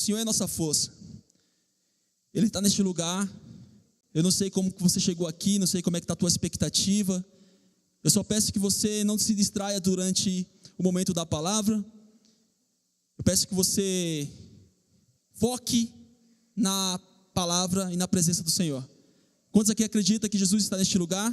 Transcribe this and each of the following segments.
O Senhor é nossa força. Ele está neste lugar. Eu não sei como que você chegou aqui, não sei como é que está a tua expectativa. Eu só peço que você não se distraia durante o momento da palavra. Eu peço que você foque na palavra e na presença do Senhor. Quantos aqui acreditam que Jesus está neste lugar?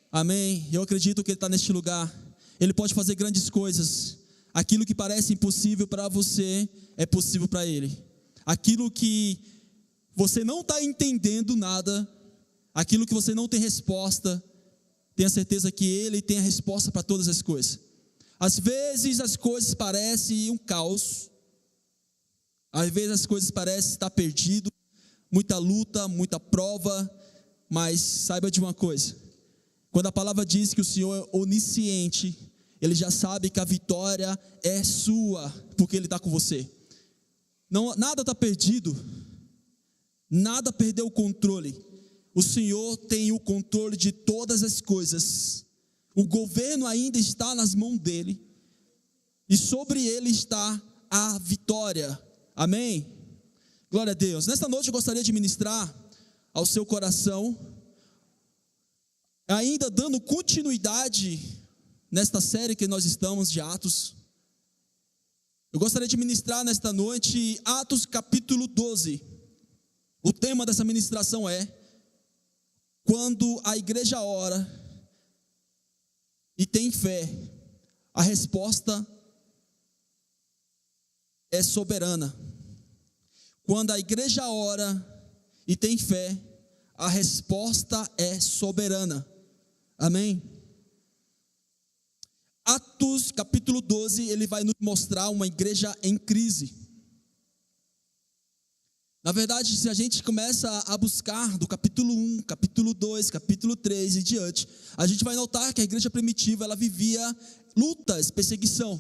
Amém. Eu acredito que Ele está neste lugar. Ele pode fazer grandes coisas. Aquilo que parece impossível para você é possível para Ele. Aquilo que você não está entendendo nada, aquilo que você não tem resposta, tenha certeza que Ele tem a resposta para todas as coisas. Às vezes as coisas parecem um caos, às vezes as coisas parecem estar perdido, muita luta, muita prova, mas saiba de uma coisa: quando a palavra diz que o Senhor é onisciente, Ele já sabe que a vitória é sua, porque Ele está com você. Não, nada está perdido, nada perdeu o controle. O Senhor tem o controle de todas as coisas. O governo ainda está nas mãos dEle, e sobre Ele está a vitória. Amém? Glória a Deus. Nesta noite eu gostaria de ministrar ao seu coração, ainda dando continuidade nesta série que nós estamos de Atos. Eu gostaria de ministrar nesta noite Atos capítulo 12. O tema dessa ministração é: quando a igreja ora e tem fé, a resposta é soberana. Quando a igreja ora e tem fé, a resposta é soberana. Amém? Atos capítulo 12, ele vai nos mostrar uma igreja em crise. Na verdade, se a gente começa a buscar do capítulo 1, capítulo 2, capítulo 3 e diante, a gente vai notar que a igreja primitiva, ela vivia lutas, perseguição,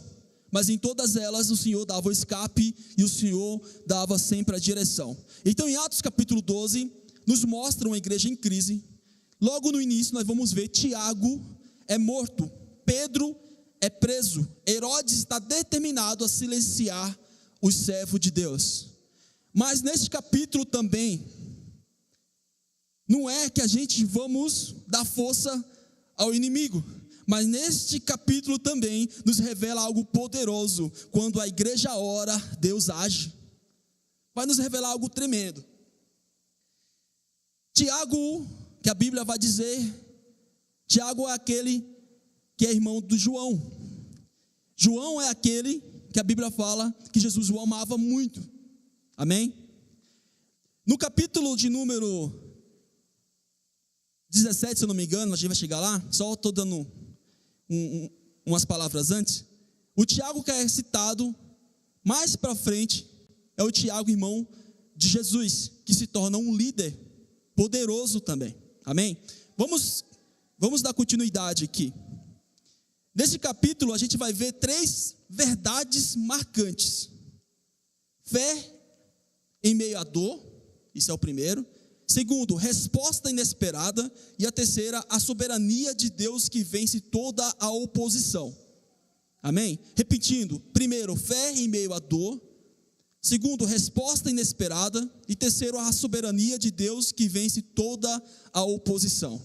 mas em todas elas o Senhor dava o escape e o Senhor dava sempre a direção. Então em Atos capítulo 12, nos mostra uma igreja em crise. Logo no início nós vamos ver Tiago é morto, Pedro é preso, Herodes está determinado a silenciar os servos de Deus. Mas neste capítulo também, não é que a gente vamos dar força ao inimigo, mas neste capítulo também nos revela algo poderoso. Quando a igreja ora, Deus age. Vai nos revelar algo tremendo. Tiago, que a Bíblia vai dizer, Tiago é aquele que é irmão do João. João é aquele que a Bíblia fala que Jesus o amava muito. Amém? No capítulo de número 17, se eu não me engano, a gente vai chegar lá, só estou dando umas palavras antes. O Tiago que é citado mais para frente é o Tiago, irmão de Jesus, que se torna um líder poderoso também. Amém? Vamos dar continuidade aqui. Nesse capítulo a gente vai ver 3 verdades marcantes: fé em meio à dor, isso é o primeiro. Segundo, resposta inesperada. E a terceira, a soberania de Deus que vence toda a oposição. Amém? Repetindo: primeiro, fé em meio à dor. Segundo, resposta inesperada. E terceiro, a soberania de Deus que vence toda a oposição.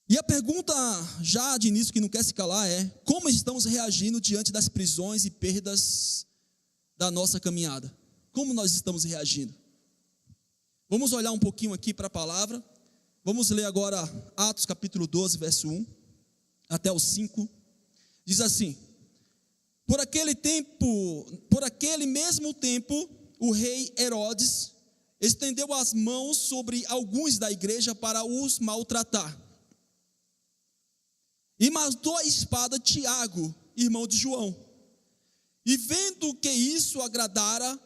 E a pergunta já de início que não quer se calar é: como estamos reagindo diante das prisões e perdas da nossa caminhada? Como nós estamos reagindo? Vamos olhar um pouquinho aqui para a palavra. Vamos ler agora Atos capítulo 12, verso 1 até o 5. Diz assim: por aquele mesmo tempo, o rei Herodes estendeu as mãos sobre alguns da igreja para os maltratar. E matou a espada Tiago, irmão de João. E vendo que isso agradara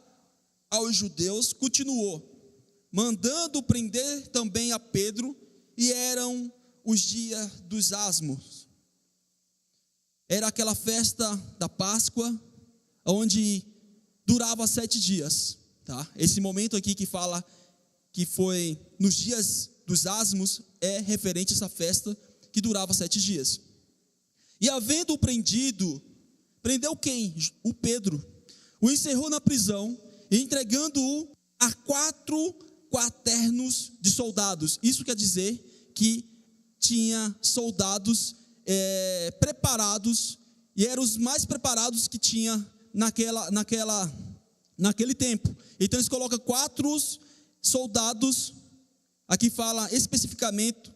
aos judeus, continuou, mandando prender também a Pedro, e eram os dias dos asmos. Era aquela festa da Páscoa, onde durava 7 dias. Tá? Esse momento aqui que fala que foi nos dias dos asmos, é referente a essa festa que durava 7 dias. E havendo prendido, prendeu quem? O Pedro. O encerrou na prisão, entregando-o a 4 quaternos de soldados. Isso quer dizer que tinha soldados preparados, e eram os mais preparados que tinha naquele tempo. Então eles colocam 4 soldados, aqui fala especificamente,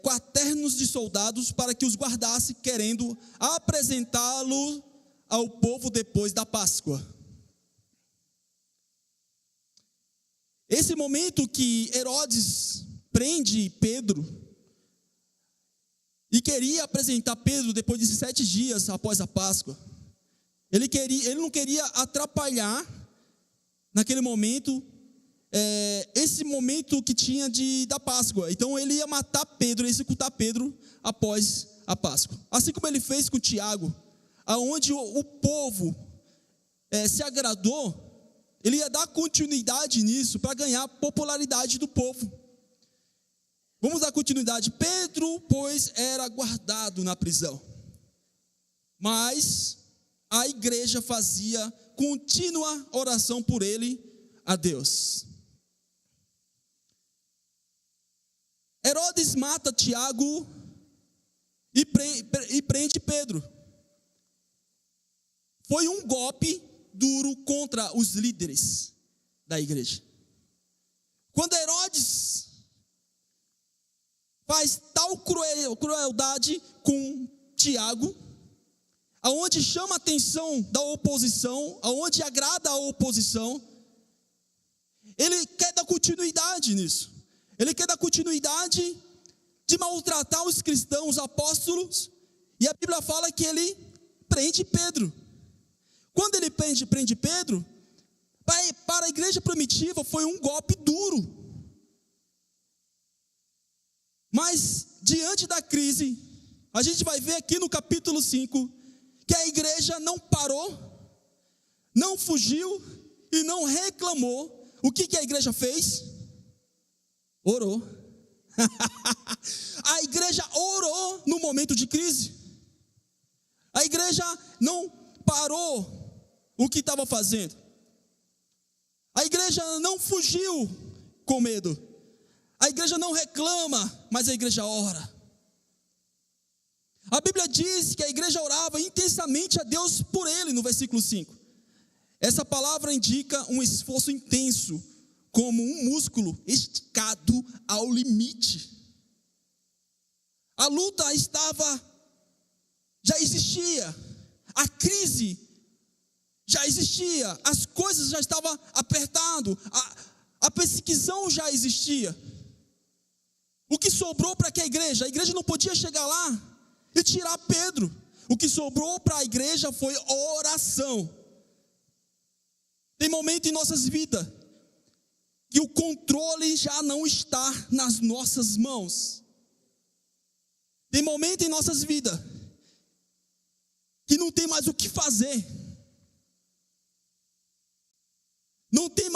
quaternos de soldados, para que os guardasse, querendo apresentá-lo ao povo depois da Páscoa. Esse momento que Herodes prende Pedro e queria apresentar Pedro depois de 7 dias após a Páscoa, ele não queria atrapalhar naquele momento, esse momento que tinha da Páscoa. Então ele ia matar Pedro, executar Pedro após a Páscoa. Assim como ele fez com Tiago, aonde o povo se agradou, ele ia dar continuidade nisso para ganhar popularidade do povo. Vamos dar continuidade. Pedro, pois, era guardado na prisão, mas a igreja fazia contínua oração por ele a Deus. Herodes mata Tiago e prende Pedro. Foi um golpe duro contra os líderes da igreja. Quando Herodes faz tal crueldade com Tiago, aonde chama a atenção da oposição, aonde agrada a oposição, ele quer dar continuidade nisso. Ele quer dar continuidade de maltratar os cristãos, os apóstolos, e a Bíblia fala que ele prende Pedro. Quando ele prende Pedro, para a igreja primitiva foi um golpe duro. Mas diante da crise, a gente vai ver aqui no capítulo 5, que a igreja não parou, não fugiu e não reclamou. O que a igreja fez? Orou. A igreja orou no momento de crise. A igreja não parou o que estava fazendo. A igreja não fugiu com medo. A igreja não reclama, mas a igreja ora. A Bíblia diz que a igreja orava intensamente a Deus por ele, no versículo 5. Essa palavra indica um esforço intenso, como um músculo esticado ao limite. A luta já existia, a crise já existia, as coisas já estavam apertando, a perseguição já existia. O que sobrou para que a igreja não podia chegar lá e tirar Pedro. O que sobrou para a igreja foi oração. Tem momento em nossas vidas que o controle já não está nas nossas mãos. Tem momento em nossas vidas que não tem mais o que fazer. Não tem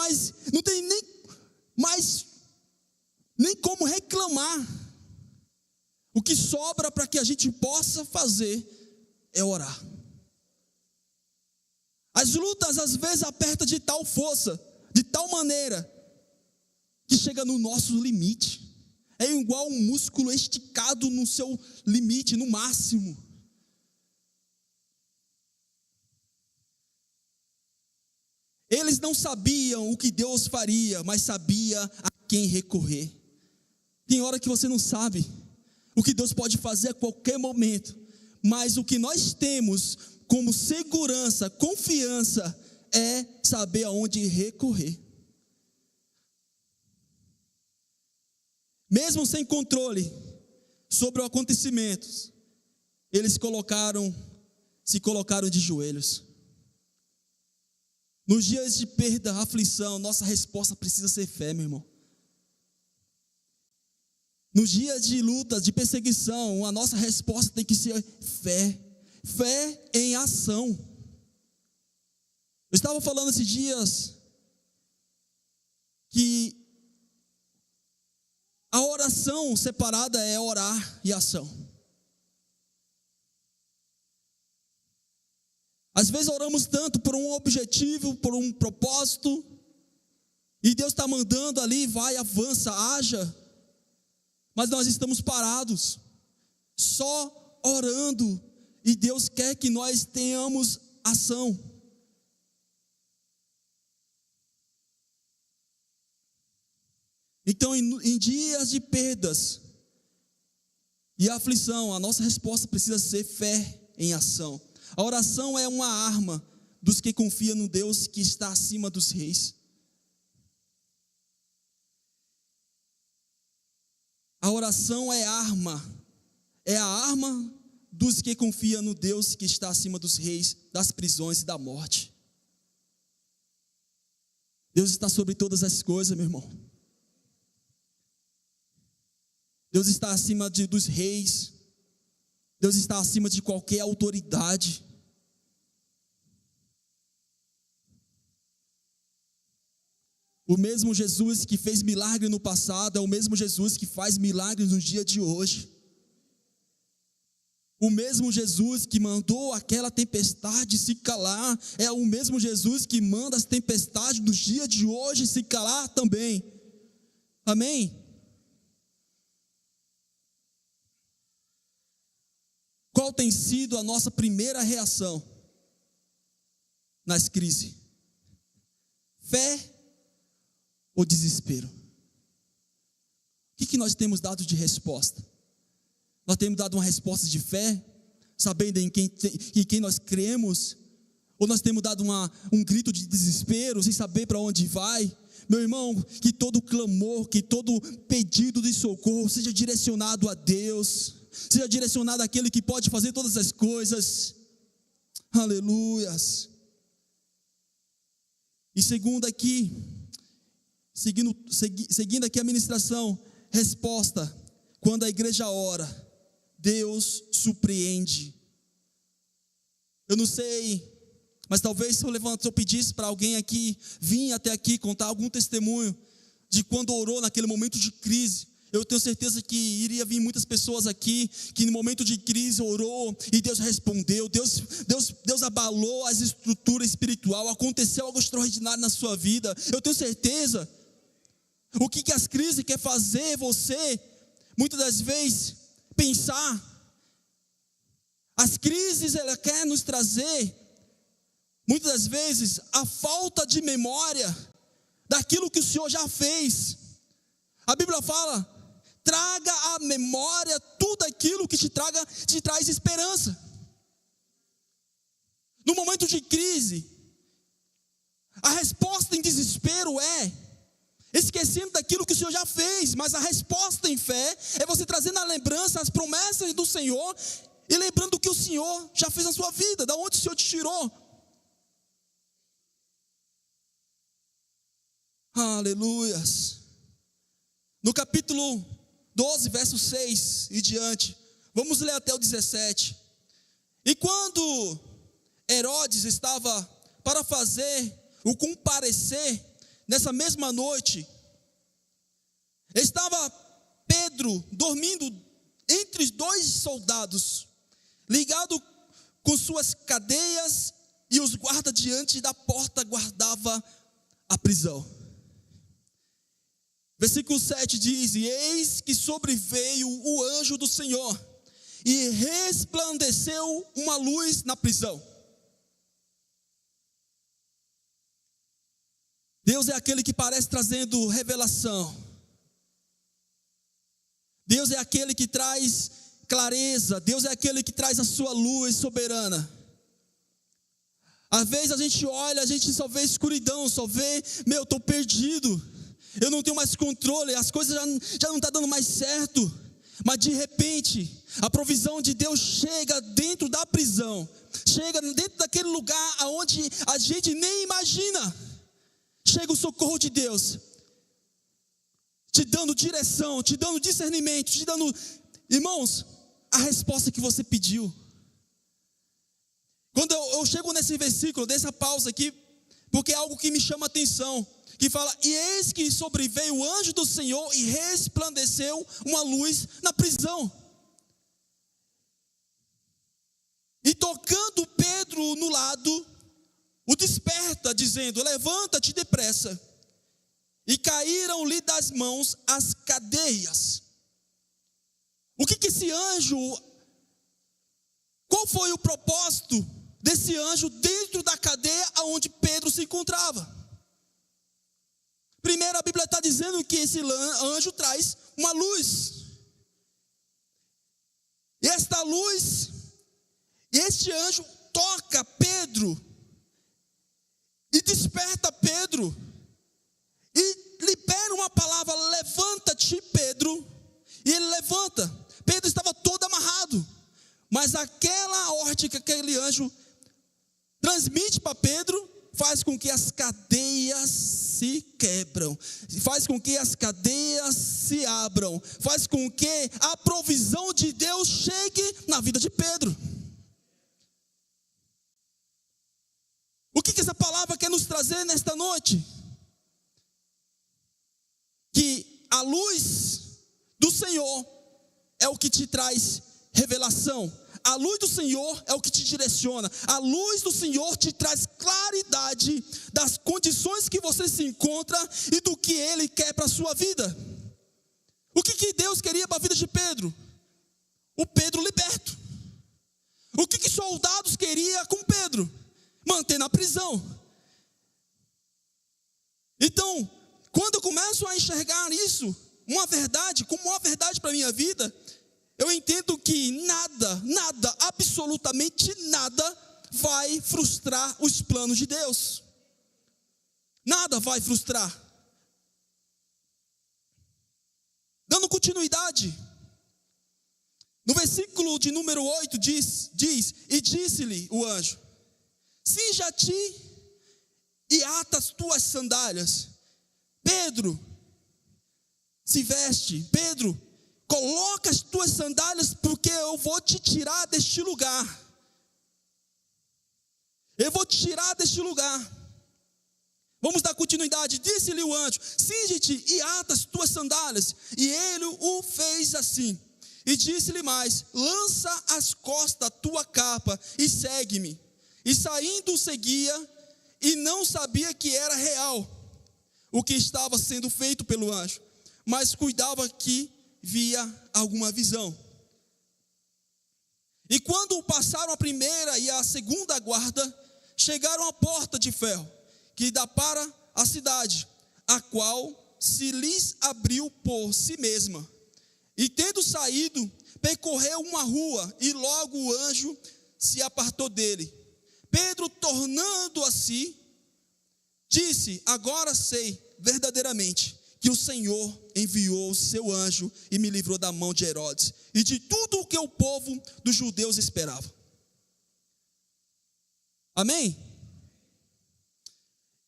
nem como reclamar. O que sobra para que a gente possa fazer é orar. As lutas às vezes apertam de tal força, de tal maneira, que chega no nosso limite. É igual um músculo esticado no seu limite, no máximo. Eles não sabiam o que Deus faria, mas sabia a quem recorrer. Tem hora que você não sabe o que Deus pode fazer a qualquer momento, mas o que nós temos como segurança, confiança, é saber aonde recorrer. Mesmo sem controle sobre os acontecimentos, eles se colocaram de joelhos. Nos dias de perda, aflição, nossa resposta precisa ser fé, meu irmão. Nos dias de luta, de perseguição, a nossa resposta tem que ser fé. Fé em ação. Eu estava falando esses dias que a oração separada é orar e ação. Às vezes oramos tanto por um objetivo, por um propósito, e Deus está mandando ali, vai, avança, haja, mas nós estamos parados, só orando, e Deus quer que nós tenhamos ação. Então, em dias de perdas e aflição, a nossa resposta precisa ser fé em ação. A oração é uma arma dos que confiam no Deus que está acima dos reis. A oração é a arma dos que confiam no Deus que está acima dos reis, das prisões e da morte. Deus está sobre todas as coisas, meu irmão. Deus está acima dos reis. Deus está acima de qualquer autoridade. O mesmo Jesus que fez milagre no passado é o mesmo Jesus que faz milagres no dia de hoje. O mesmo Jesus que mandou aquela tempestade se calar é o mesmo Jesus que manda as tempestades dos dias de hoje se calar também. Amém? Qual tem sido a nossa primeira reação nas crises? Fé ou desespero? O que nós temos dado de resposta? Nós temos dado uma resposta de fé, sabendo em quem nós cremos? Ou nós temos dado um grito de desespero, sem saber para onde vai? Meu irmão, que todo clamor, que todo pedido de socorro seja direcionado a Deus, seja direcionado àquele que pode fazer todas as coisas. Aleluias. E segundo aqui, seguindo aqui a ministração, resposta: quando a igreja ora, Deus surpreende. Eu não sei, mas talvez se eu pedisse para alguém aqui vir até aqui contar algum testemunho de quando orou naquele momento de crise, eu tenho certeza que iria vir muitas pessoas aqui que no momento de crise orou e Deus respondeu. Deus abalou as estruturas espirituais, aconteceu algo extraordinário na sua vida. Eu tenho certeza. O que as crises quer fazer você, muitas das vezes, pensar. As crises, ela quer nos trazer, muitas das vezes, a falta de memória daquilo que o Senhor já fez. A Bíblia fala: traga à memória tudo aquilo que te traz esperança. No momento de crise, a resposta em desespero é esquecendo daquilo que o Senhor já fez, mas a resposta em fé é você trazendo à lembrança as promessas do Senhor e lembrando o que o Senhor já fez na sua vida, da onde o Senhor te tirou. Aleluias. No capítulo 12, verso 6 e diante, vamos ler até o 17. E quando Herodes estava para fazer o comparecer, nessa mesma noite, estava Pedro dormindo entre dois soldados, ligado com suas cadeias, e os guardas diante da porta guardavam a prisão. Versículo 7 diz: e eis que sobreveio o anjo do Senhor, e resplandeceu uma luz na prisão. Deus é aquele que parece trazendo revelação. Deus é aquele que traz clareza. Deus é aquele que traz a sua luz soberana. Às vezes a gente olha, a gente só vê escuridão, só vê, eu estou perdido, eu não tenho mais controle, as coisas já não estão dando mais certo. Mas de repente, a provisão de Deus chega dentro da prisão, chega dentro daquele lugar onde a gente nem imagina. Chega o socorro de Deus, te dando direção, te dando discernimento, te dando, irmãos, a resposta que você pediu. Quando eu chego nesse versículo, dessa pausa aqui, porque é algo que me chama a atenção, que fala: e eis que sobreveio o anjo do Senhor e resplandeceu uma luz na prisão. E tocando Pedro no lado, o desperta, dizendo: levanta-te depressa. E caíram-lhe das mãos as cadeias. O que esse anjo, qual foi o propósito desse anjo dentro da cadeia onde Pedro se encontrava? Primeiro, a Bíblia está dizendo que esse anjo traz uma luz. E esta luz, este anjo toca Pedro e desperta Pedro e libera uma palavra: levanta-te, Pedro. E ele levanta. Pedro estava todo amarrado, mas aquela ordem que aquele anjo transmite para Pedro faz com que as cadeias se quebram, faz com que as cadeias se abram, faz com que a provisão de Deus chegue na vida de Pedro. O que essa palavra quer nos trazer nesta noite? Que a luz do Senhor é o que te traz revelação. A luz do Senhor é o que te direciona. A luz do Senhor te traz claridade das condições que você se encontra e do que Ele quer para a sua vida. O que Deus queria para a vida de Pedro? O Pedro liberto. O que soldados queriam com Pedro? Manter na prisão. Então, quando eu começo a enxergar isso, uma verdade, como uma verdade para a minha vida, eu entendo que nada, absolutamente nada vai frustrar os planos de Deus. Nada vai frustrar. Dando continuidade, no versículo de número 8 diz: e disse-lhe o anjo: cinja-te e ata as tuas sandálias. Pedro, se veste. Pedro, coloca as tuas sandálias, porque eu vou te tirar deste lugar. Eu vou te tirar deste lugar. Vamos dar continuidade. Disse-lhe o anjo: cinge-te e ata as tuas sandálias. E ele o fez assim. E disse-lhe mais: lança às costas a tua capa e segue-me. E saindo seguia, e não sabia que era real o que estava sendo feito pelo anjo, mas cuidava que via alguma visão. E quando passaram a primeira e a segunda guarda, chegaram à porta de ferro, que dá para a cidade, a qual se lhes abriu por si mesma. E tendo saído, percorreu uma rua, e logo o anjo se apartou dele. Pedro, tornando a si, disse: agora sei verdadeiramente que o Senhor enviou o seu anjo e me livrou da mão de Herodes e de tudo o que o povo dos judeus esperava. Amém?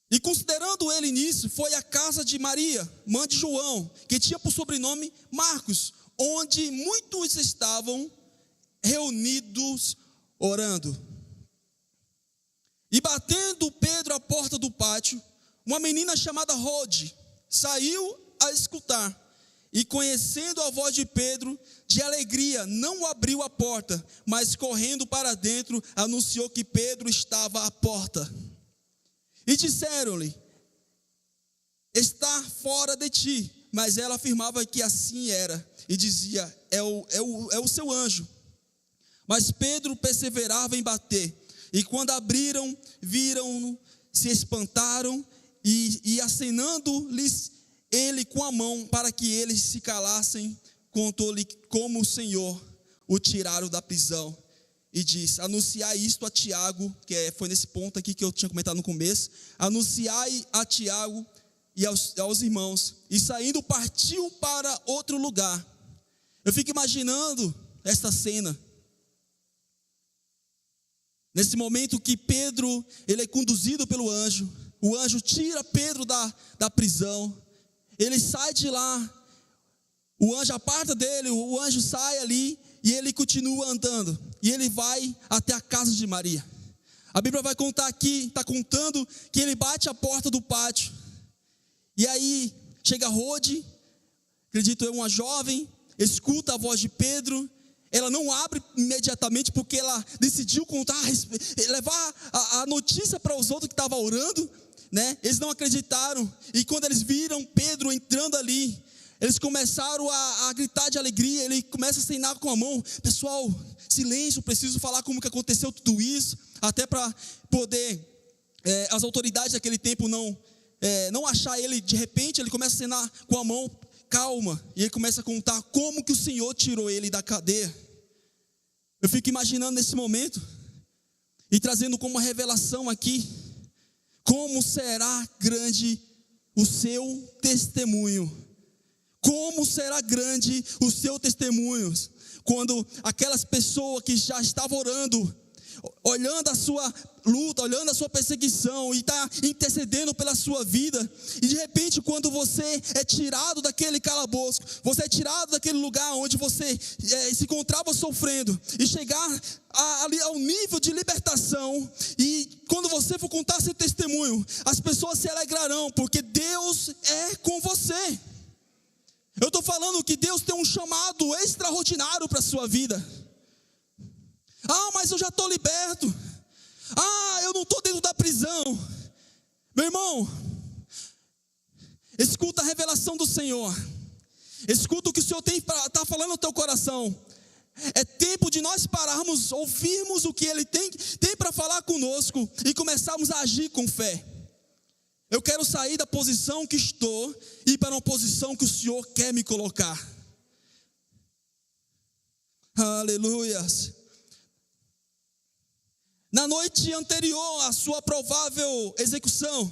E considerando ele nisso, foi à casa de Maria, mãe de João, que tinha por sobrenome Marcos, onde muitos estavam reunidos orando. E batendo Pedro à porta do pátio, uma menina chamada Rode saiu a escutar, e conhecendo a voz de Pedro, de alegria, não abriu a porta, mas correndo para dentro, anunciou que Pedro estava à porta. E disseram-lhe: está fora de ti. Mas ela afirmava que assim era, e dizia: é o seu anjo. Mas Pedro perseverava em bater, e quando abriram, viram-no, se espantaram, e acenando-lhes ele com a mão para que eles se calassem, contou-lhe como o Senhor o tiraram da prisão. E disse: anunciai isto a Tiago, foi nesse ponto aqui que eu tinha comentado no começo. Anunciai a Tiago e aos irmãos. E saindo partiu para outro lugar. Eu fico imaginando esta cena. Nesse momento que Pedro, ele é conduzido pelo anjo. O anjo tira Pedro da prisão. Ele sai de lá. O anjo aparta dele, o anjo sai ali e ele continua andando. E ele vai até a casa de Maria. A Bíblia vai contar aqui, está contando que ele bate a porta do pátio. E aí chega Rode, acredito eu, uma jovem, escuta a voz de Pedro. ela não abre imediatamente porque ela decidiu contar, levar a notícia para os outros que estavam orando, né? Eles não acreditaram, e quando eles viram Pedro entrando ali, eles começaram a gritar de alegria. Ele começa a acenar com a mão: pessoal, silêncio, preciso falar como que aconteceu tudo isso, até para poder as autoridades daquele tempo não achar ele. De repente ele começa a acenar com a mão: calma, e ele começa a contar como que o Senhor tirou ele da cadeia. Eu fico imaginando nesse momento, e trazendo como uma revelação aqui, como será grande o seu testemunho. Como será grande o seu testemunho, quando aquelas pessoas que já estavam orando, olhando a sua luta, olhando a sua perseguição, e está intercedendo pela sua vida, e de repente quando você é tirado daquele calabouço, você é tirado daquele lugar onde você se encontrava sofrendo, e chegar ali ao nível de libertação, e quando você for contar seu testemunho, as pessoas se alegrarão, porque Deus é com você. Eu estou falando que Deus tem um chamado extraordinário para a sua vida. Mas eu já estou liberto. Eu não estou dentro da prisão. Meu irmão, escuta a revelação do Senhor. Escuta o que o Senhor está falando no teu coração. É tempo de nós pararmos, ouvirmos o que Ele tem para falar conosco e começarmos a agir com fé. Eu quero sair da posição que estou e ir para uma posição que o Senhor quer me colocar. Aleluias. Na noite anterior à sua provável execução,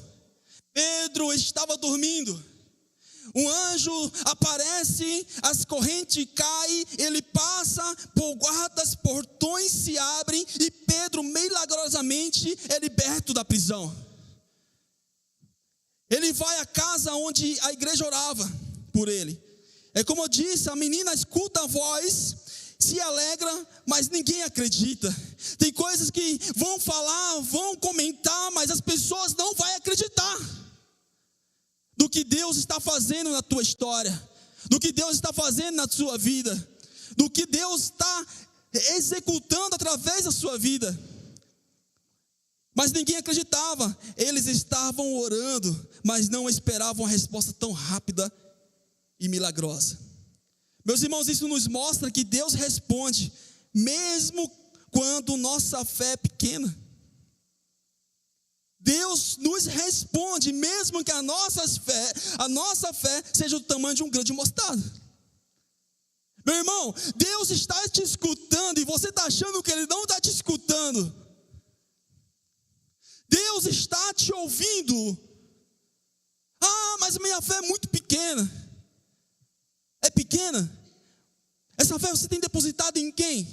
Pedro estava dormindo. Um anjo aparece, as correntes caem, ele passa por guardas, portões se abrem e Pedro milagrosamente é liberto da prisão. Ele vai à casa onde a igreja orava por ele. É como eu disse, a menina escuta a voz, se alegra, mas ninguém acredita. Tem coisas que vão falar, vão comentar, mas as pessoas não vão acreditar do que Deus está fazendo na tua história, do que Deus está fazendo na sua vida, do que Deus está executando através da sua vida. Mas ninguém acreditava. Eles estavam orando, mas não esperavam a resposta tão rápida e milagrosa. Meus irmãos, isso nos mostra que Deus responde, mesmo quando nossa fé é pequena. Deus nos responde, mesmo que a nossa fé seja do tamanho de um grão de mostarda. Meu irmão, Deus está te escutando e você está achando que Ele não está te escutando. Deus está te ouvindo. Mas minha fé é muito pequena. É pequena? Essa fé você tem depositado em quem?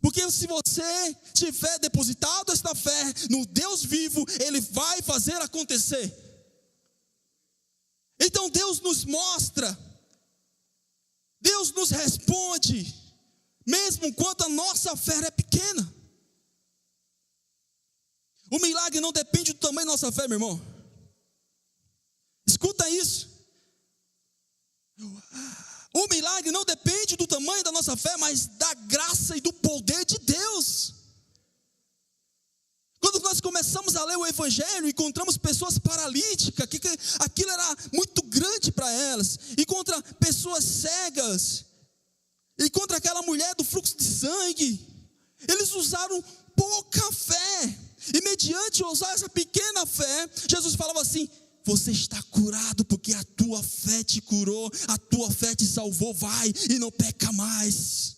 Porque se você tiver depositado esta fé no Deus vivo, Ele vai fazer acontecer. Então Deus nos mostra, Deus nos responde, mesmo quando a nossa fé é pequena. O milagre não depende do tamanho da nossa fé, meu irmão. Escuta isso. O milagre não depende do tamanho da nossa fé, mas da graça e do poder de Deus. Quando nós começamos a ler o Evangelho, encontramos pessoas paralíticas, que aquilo era muito grande para elas, encontra pessoas cegas, encontra aquela mulher do fluxo de sangue. Eles usaram pouca fé, e mediante usar essa pequena fé, Jesus falava assim: você está curado porque a tua fé te curou, a tua fé te salvou, vai e não peca mais.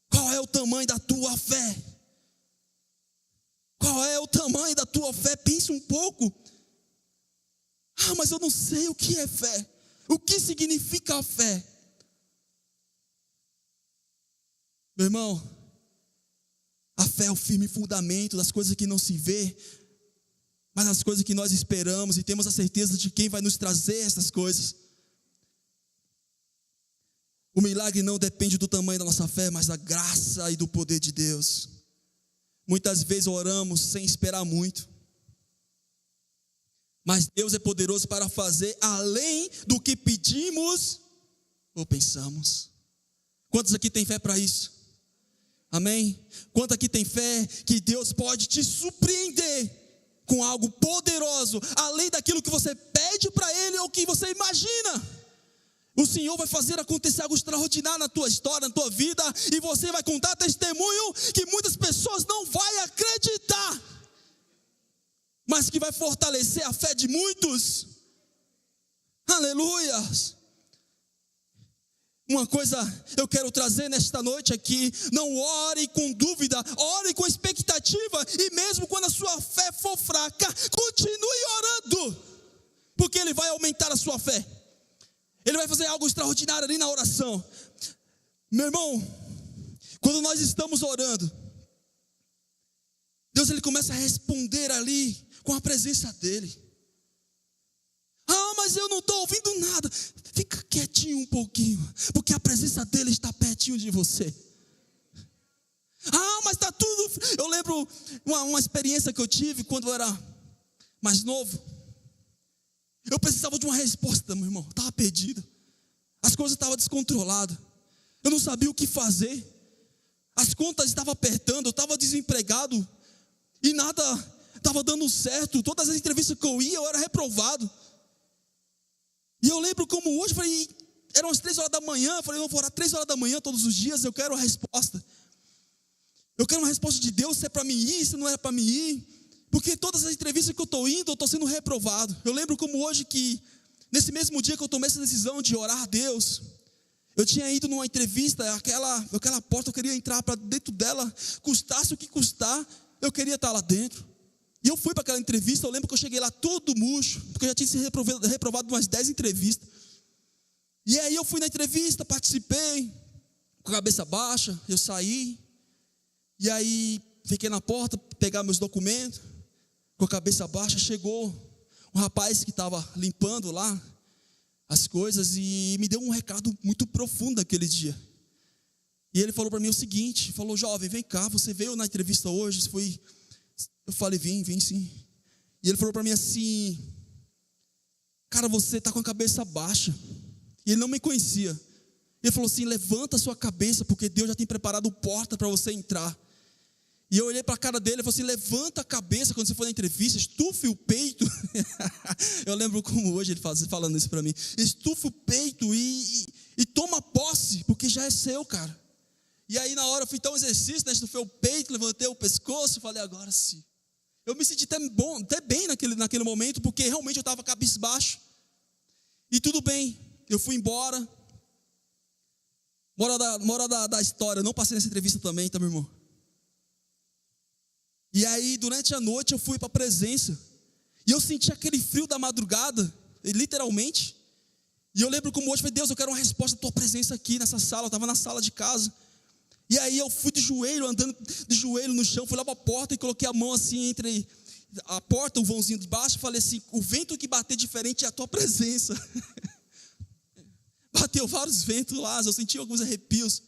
Qual é o tamanho da tua fé? Qual é o tamanho da tua fé? Pensa um pouco. Mas eu não sei o que é fé. O que significa a fé? Meu irmão, a fé é o firme fundamento das coisas que não se vê, mas as coisas que nós esperamos e temos a certeza de quem vai nos trazer essas coisas. O milagre não depende do tamanho da nossa fé, mas da graça e do poder de Deus. Muitas vezes oramos sem esperar muito, mas Deus é poderoso para fazer além do que pedimos ou pensamos. Quantos aqui têm fé para isso? Amém? Quantos aqui têm fé que Deus pode te surpreender com algo poderoso, além daquilo que você pede para Ele ou que você imagina? O Senhor vai fazer acontecer algo extraordinário na tua história, na tua vida, e você vai contar testemunho que muitas pessoas não vão acreditar, mas que vai fortalecer a fé de muitos. Aleluia! Uma coisa eu quero trazer nesta noite aqui: não ore com dúvida, ore com expectativa, e mesmo quando a sua fé for fraca, continue orando, porque Ele vai aumentar a sua fé. Ele vai fazer algo extraordinário ali na oração. Meu irmão, quando nós estamos orando, Deus ele começa a responder ali com a presença dEle. Ah, mas eu não estou ouvindo nada. Fica quietinho um pouquinho, porque a presença dEle está pertinho de você. Ah, mas está tudo... Eu lembro uma experiência que eu tive quando eu era mais novo. Eu precisava de uma resposta, meu irmão. Estava perdido. As coisas estavam descontroladas. Eu não sabia o que fazer. As contas estavam apertando. Eu estava desempregado. E nada estava dando certo. Todas as entrevistas que eu ia, eu era reprovado. E eu lembro como hoje, falei, eram as 3 horas da manhã. Eu falei, não, vou orar 3 horas da manhã todos os dias. Eu quero a resposta. Eu quero uma resposta de Deus, se é para mim ir, se não é para mim ir. Porque todas as entrevistas que eu estou indo, eu estou sendo reprovado. Eu lembro como hoje que, nesse mesmo dia que eu tomei essa decisão de orar a Deus, eu tinha ido numa entrevista, aquela porta, eu queria entrar para dentro dela, custasse o que custar, eu queria estar lá dentro. E eu fui para aquela entrevista, eu lembro que eu cheguei lá todo murcho, porque eu já tinha sido reprovado umas 10 entrevistas. E aí eu fui na entrevista, participei, com a cabeça baixa, eu saí, e aí fiquei na porta, pegar meus documentos, com a cabeça baixa. Chegou um rapaz que estava limpando lá as coisas e me deu um recado muito profundo naquele dia. E ele falou para mim o seguinte, falou: jovem, vem cá, você veio na entrevista hoje? Eu falei, vim sim. E ele falou para mim assim: cara, você está com a cabeça baixa. E ele não me conhecia. Ele falou assim: levanta a sua cabeça, porque Deus já tem preparado porta para você entrar. E eu olhei para a cara dele e falei assim: levanta a cabeça quando você for na entrevista, estufe o peito. Eu lembro como hoje ele falando isso para mim: estufa o peito e toma posse, porque já é seu, cara. E aí na hora eu fui tão exercício, né? Estufei o peito, levantei o pescoço, falei: agora sim. Eu me senti até bem naquele momento, porque realmente eu estava cabisbaixo. E tudo bem, eu fui embora. Moral da história, eu não passei nessa entrevista também, tá, meu irmão? E aí, durante a noite, eu fui para a presença. E eu senti aquele frio da madrugada, literalmente. E eu lembro como hoje, falei: Deus, eu quero uma resposta da tua presença aqui nessa sala. Eu estava na sala de casa. E aí eu fui de joelho, andando de joelho no chão. Fui lá para a porta e coloquei a mão assim entre a porta, o vãozinho de baixo. Falei assim: o vento que bater diferente é a tua presença. Bateu vários ventos lá, eu senti alguns arrepios.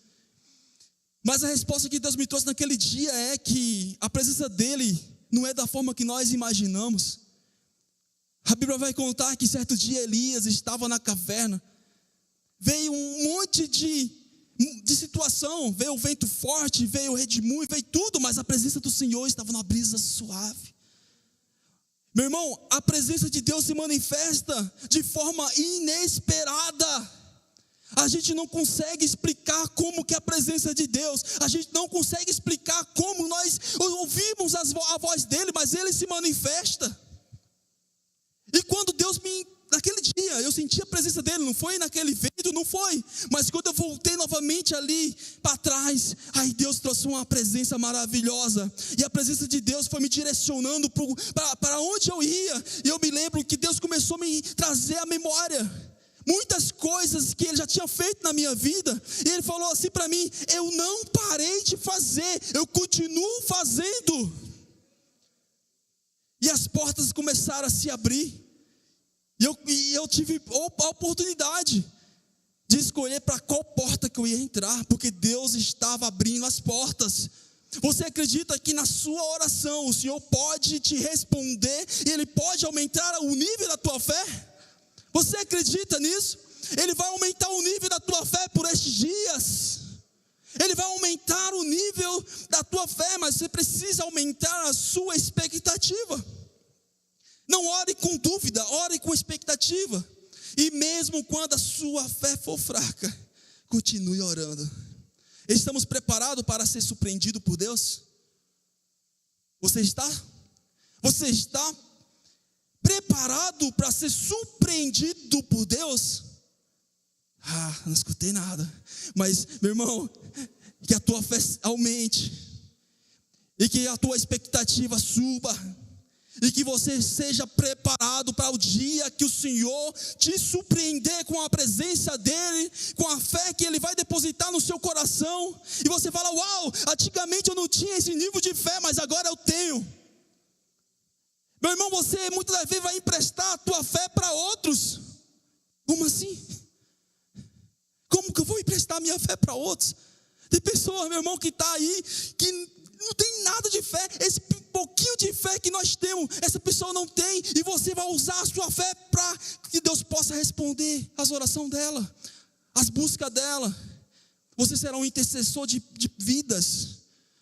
Mas a resposta que Deus me trouxe naquele dia é que a presença dele não é da forma que nós imaginamos. A Bíblia vai contar que certo dia Elias estava na caverna. Veio um monte de situação, veio o vento forte, veio o redemoinho, veio tudo, mas a presença do Senhor estava numa brisa suave. Meu irmão, a presença de Deus se manifesta de forma inesperada. A gente não consegue explicar como que é a presença de Deus. A gente não consegue explicar como nós ouvimos a voz dele, mas ele se manifesta. E quando Deus naquele dia, eu senti a presença dele, não foi naquele vento, não foi. Mas quando eu voltei novamente ali para trás, aí Deus trouxe uma presença maravilhosa. E a presença de Deus foi me direcionando para onde eu ia. E eu me lembro que Deus começou a me trazer à memória muitas coisas que ele já tinha feito na minha vida. E ele falou assim para mim: eu não parei de fazer, eu continuo fazendo. E as portas começaram a se abrir. E eu tive a oportunidade de escolher para qual porta que eu ia entrar, porque Deus estava abrindo as portas. Você acredita que na sua oração o Senhor pode te responder e Ele pode aumentar o nível da tua fé? Você acredita nisso? Ele vai aumentar o nível da tua fé por estes dias. Ele vai aumentar o nível da tua fé, mas você precisa aumentar a sua expectativa. Não ore com dúvida, ore com expectativa. E mesmo quando a sua fé for fraca, continue orando. Estamos preparados para ser surpreendido por Deus? Você está? Você está preparado para ser surpreendido por Deus? Não escutei nada. Mas, meu irmão, que a tua fé aumente, e que a tua expectativa suba, e que você seja preparado para o dia que o Senhor te surpreender com a presença dEle, com a fé que Ele vai depositar no seu coração, e você fala: uau, antigamente eu não tinha esse nível de fé, mas agora eu tenho. Meu irmão, você muitas das vezes vai emprestar a tua fé para outros. Como assim? Como que eu vou emprestar minha fé para outros? Tem pessoa, meu irmão, que está aí, que não tem nada de fé. Esse pouquinho de fé que nós temos, essa pessoa não tem. E você vai usar a sua fé para que Deus possa responder as orações dela, as buscas dela. Você será um intercessor de vidas,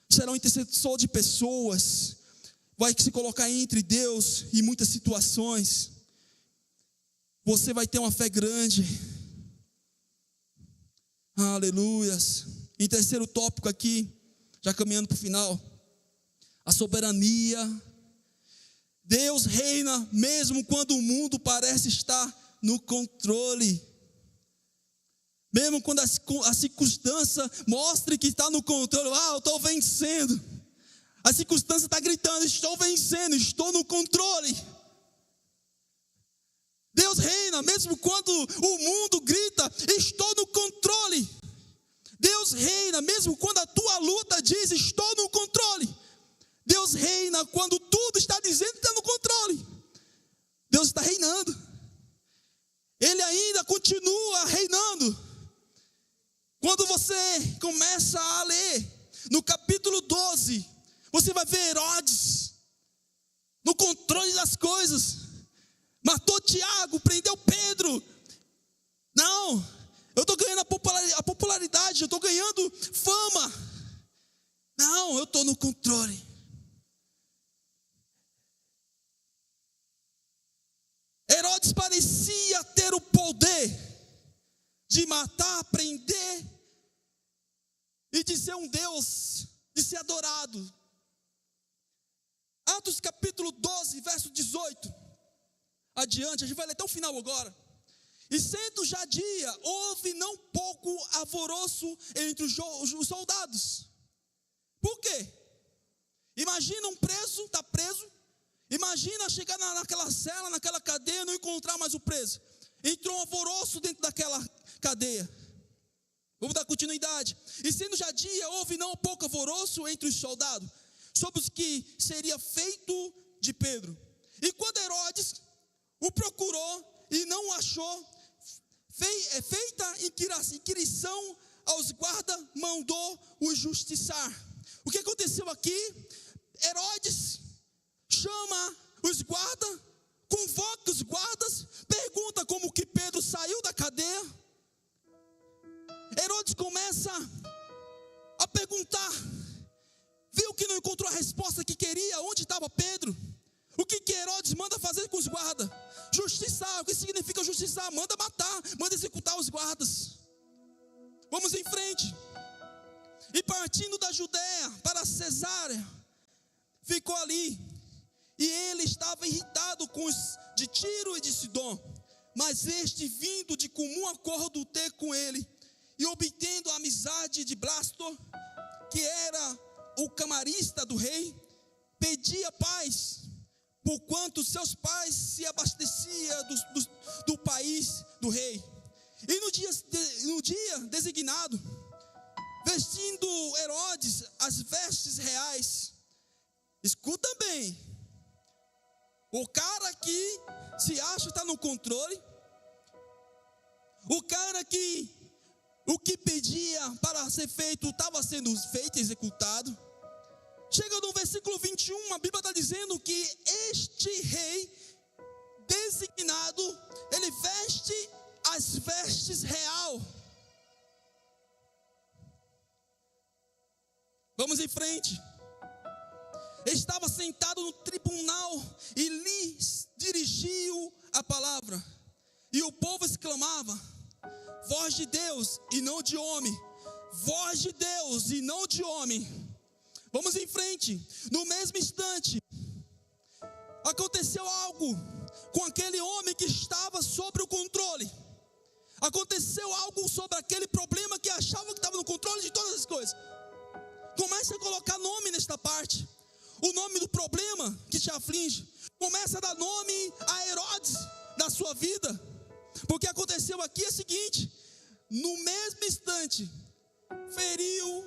será um intercessor de pessoas. Vai se colocar entre Deus e muitas situações. Você vai ter uma fé grande. Aleluias. Em terceiro tópico aqui, já caminhando para o final, a soberania. Deus reina mesmo quando o mundo parece estar no controle. Mesmo quando a circunstância mostre que está no controle. Eu estou vencendo. A circunstância está gritando: estou vencendo, estou no controle. Deus reina mesmo quando o mundo grita: estou no controle. Deus reina mesmo quando a tua luta diz: estou no controle. Deus reina quando tudo está dizendo que está no controle. Deus está reinando. Ele ainda continua reinando. Quando você começa a ler no capítulo 12, você vai ver Herodes no controle das coisas. Matou Tiago, prendeu Pedro. Não, eu estou ganhando a popularidade, eu estou ganhando fama. Não, eu estou no controle. Herodes parecia ter o poder de matar, prender e de ser um Deus, de ser adorado. Atos capítulo 12, verso 18. Adiante, a gente vai ler até o final agora. E sendo já dia, houve não pouco alvoroço entre os soldados. Por quê? Imagina um preso, está preso. Imagina chegar naquela cela, naquela cadeia, não encontrar mais o preso. Entrou um alvoroço dentro daquela cadeia. Vamos dar continuidade. E sendo já dia, houve não pouco alvoroço entre os soldados, sobre os que seria feito de Pedro. E quando Herodes o procurou e não o achou, feita inquirição aos guardas, mandou o justiçar. O que aconteceu aqui? Herodes chama os guardas, convoca os guardas, pergunta como que Pedro saiu da cadeia. Herodes começa a perguntar, viu que não encontrou a resposta que queria, onde estava Pedro? O que Herodes manda fazer com os guardas? Justiçar. O que significa justiçar? Manda matar, manda executar os guardas. Vamos em frente. E partindo da Judéia para Cesárea, ficou ali. E ele estava irritado com os de Tiro e de Sidom. Mas este, vindo de comum acordo ter com ele, e obtendo a amizade de Blasto, que era o camarista do rei, pedia paz, porquanto seus pais se abasteciam do país do rei. E no dia designado, vestindo Herodes as vestes reais, escuta bem, o cara que se acha estar no controle, o cara que o que pedia para ser feito estava sendo feito, executado. Chega no versículo 21, a Bíblia está dizendo que este rei designado, ele veste as vestes real. Vamos em frente. Estava sentado no tribunal e lhes dirigiu a palavra. E o povo exclamava: voz de Deus e não de homem. Voz de Deus e não de homem. Vamos em frente. No mesmo instante, aconteceu algo com aquele homem que estava sobre o controle. Aconteceu algo sobre aquele problema que achava que estava no controle de todas as coisas. Comece a colocar nome nesta parte. O nome do problema que te aflige. Comece a dar nome a Herodes da sua vida. Porque aconteceu aqui é o seguinte: no mesmo instante, feriu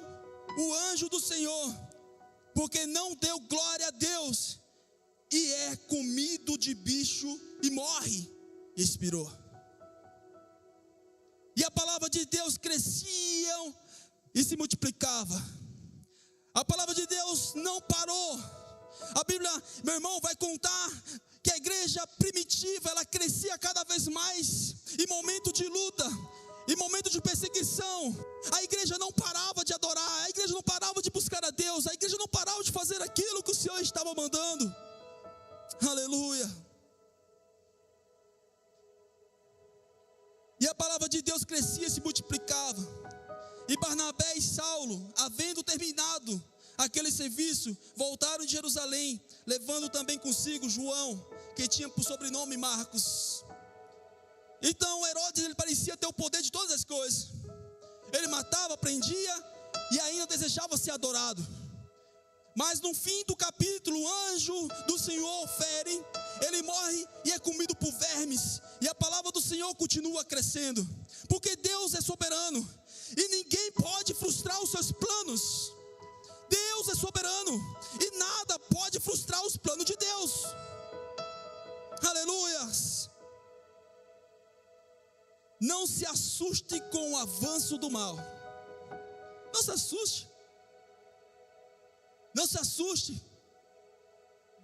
o anjo do Senhor, porque não deu glória a Deus, e é comido de bicho e morre. E expirou. E a palavra de Deus crescia e se multiplicava. A palavra de Deus não parou. A Bíblia, meu irmão, vai contar que a igreja primitiva, ela crescia cada vez mais. Em momento de luta, em momento de perseguição, a igreja não parava de adorar, a igreja não parava de buscar a Deus, a igreja não parava de fazer aquilo que o Senhor estava mandando. Aleluia. E a palavra de Deus crescia e se multiplicava. E Barnabé e Saulo, havendo terminado aquele serviço, voltaram de Jerusalém, levando também consigo João, que tinha por sobrenome Marcos. Então Herodes, ele parecia ter o poder de todas as coisas. Ele matava, prendia e ainda desejava ser adorado. Mas no fim do capítulo, o anjo do Senhor fere, ele morre e é comido por vermes. E a palavra do Senhor continua crescendo, porque Deus é soberano e ninguém pode frustrar os seus planos. Deus é soberano e nada pode frustrar os planos de Deus. Aleluias. Não se assuste com o avanço do mal. Não se assuste. Não se assuste.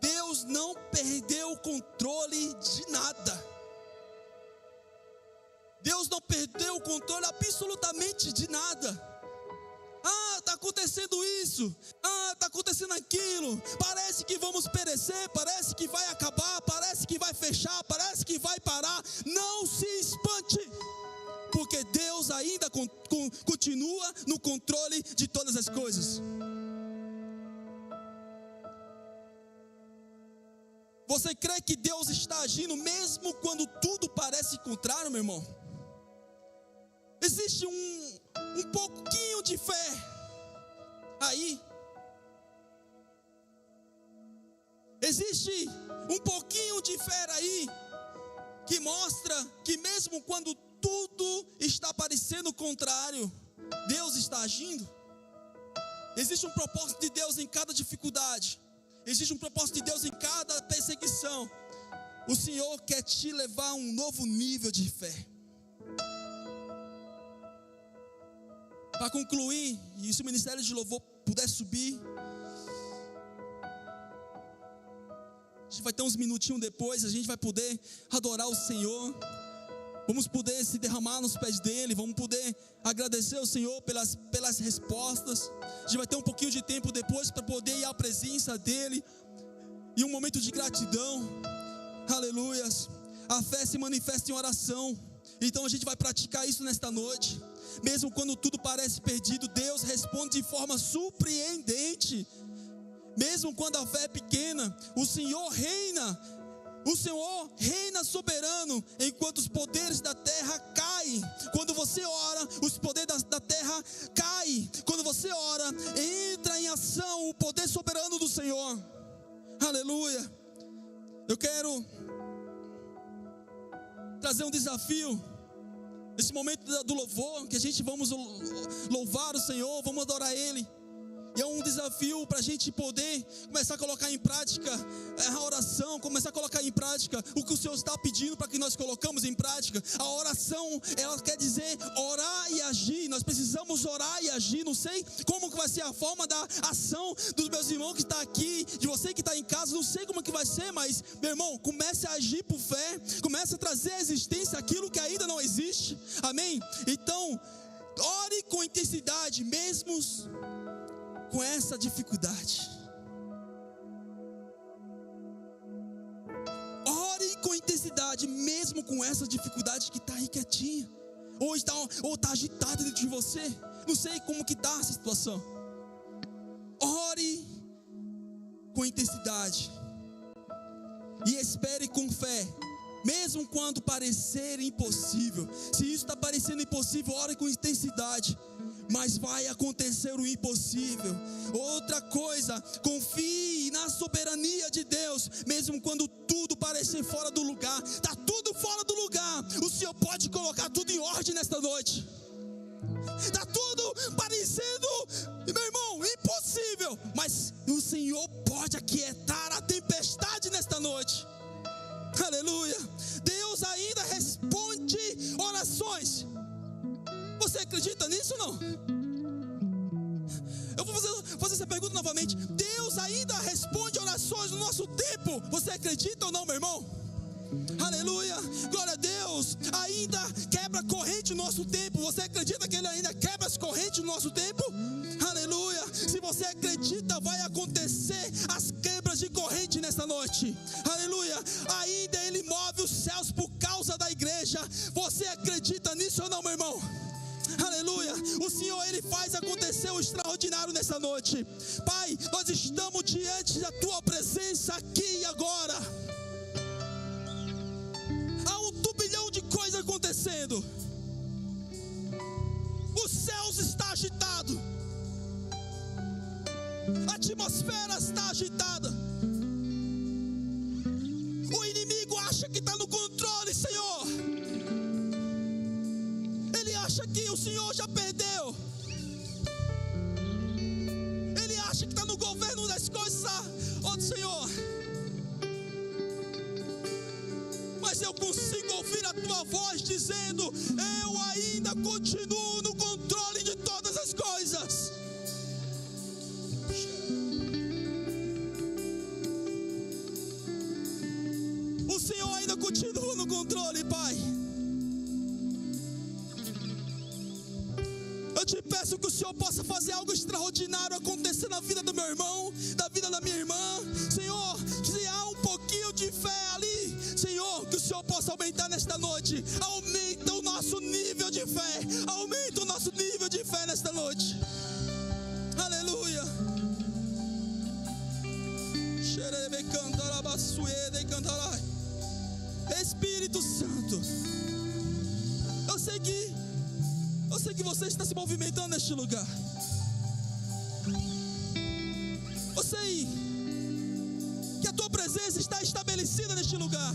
Deus não perdeu o controle de nada. Deus não perdeu o controle absolutamente de nada. Ah, está acontecendo isso. Ah, está acontecendo aquilo. Parece que vamos perecer, parece que vai acabar, parece que vai fechar, parece que vai parar. Não se espante, porque Deus ainda continua no controle de todas as coisas. Você crê que Deus está agindo mesmo quando tudo parece contrário, meu irmão? Existe um pouquinho de fé aí. Existe um pouquinho de fé aí que mostra que mesmo quando tudo está parecendo contrário, Deus está agindo. Existe um propósito de Deus em cada dificuldade. Existe um propósito de Deus em cada perseguição. O Senhor quer te levar a um novo nível de fé. Para concluir, e se o ministério de louvor puder subir, a gente vai ter uns minutinhos depois, a gente vai poder adorar o Senhor. Vamos poder se derramar nos pés dele, vamos poder agradecer ao Senhor pelas respostas. A gente vai ter um pouquinho de tempo depois para poder ir à presença dele, e um momento de gratidão. Aleluias. A fé se manifesta em oração. Então a gente vai praticar isso nesta noite. Mesmo quando tudo parece perdido, Deus responde de forma surpreendente. Mesmo quando a fé é pequena, o Senhor reina. O Senhor reina soberano, enquanto os poderes da terra caem. Quando você ora, os poderes da terra caem. Quando você ora, entra em ação o poder soberano do Senhor. Aleluia. Eu quero trazer um desafio. Nesse momento do louvor, que a gente vamos louvar o Senhor, vamos adorar Ele. E é um desafio para a gente poder começar a colocar em prática a oração, começar a colocar em prática o que o Senhor está pedindo para que nós colocamos em prática. A oração, ela quer dizer orar e agir. Nós precisamos orar e agir. Não sei como que vai ser a forma da ação dos meus irmãos que estão aqui, de você que está em casa, não sei como que vai ser, mas, meu irmão, comece a agir por fé, comece a trazer à existência aquilo que ainda não existe. Amém? Então, ore com intensidade, mesmo com essa dificuldade. Ore com intensidade, mesmo com essa dificuldade que está aí quietinha, ou está agitada dentro de você. Não sei como que está essa situação. Ore com intensidade e espere com fé, mesmo quando parecer impossível. Se isso está parecendo impossível, ore com intensidade, mas vai acontecer o impossível. Outra coisa, confie na soberania de Deus, mesmo quando tudo parecer fora do lugar. Está tudo fora do lugar, o Senhor pode colocar tudo em ordem nesta noite. Está tudo parecendo, meu irmão, impossível, mas o Senhor pode aquietar a tempestade nesta noite. Aleluia. Deus ainda responde orações. Você acredita nisso ou não? Eu vou fazer essa pergunta novamente. Deus ainda responde orações no nosso tempo. Você acredita ou não, meu irmão? Aleluia, glória a Deus. Ainda quebra corrente no nosso tempo. Você acredita que Ele ainda quebra as correntes no nosso tempo? Aleluia. Se você acredita, vai acontecer as quebras de corrente nesta noite. Aleluia. Ainda Ele move os céus por causa da igreja. Você acredita nisso ou não, meu irmão? Aleluia. O Senhor, Ele faz acontecer o extraordinário nessa noite. Pai, nós estamos diante da Tua presença aqui e agora. Há um turbilhão de coisas acontecendo. Os céus estão agitados, a atmosfera está agitada. O inimigo acha que está no controle, Senhor. Ele acha que o Senhor já perdeu. Ele acha que está no governo das coisas, ó Senhor. Mas eu consigo ouvir a Tua voz dizendo: eu ainda continuo no controle de todas as coisas. O Senhor ainda continua no controle, Pai. Eu te peço que o Senhor possa fazer algo extraordinário acontecer na vida do meu irmão, da vida da minha irmã. Senhor, se há um pouquinho de fé ali, Senhor, que o Senhor possa aumentar nesta noite. Aumenta o nosso nível de fé. Aumenta o nosso nível de fé nesta noite. Aleluia. Espírito Santo, eu sei que você está se movimentando neste lugar. Eu sei que a Tua presença está estabelecida neste lugar.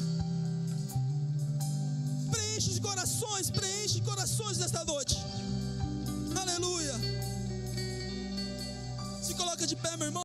Preenche corações nesta noite. Aleluia. Se coloca de pé, meu irmão.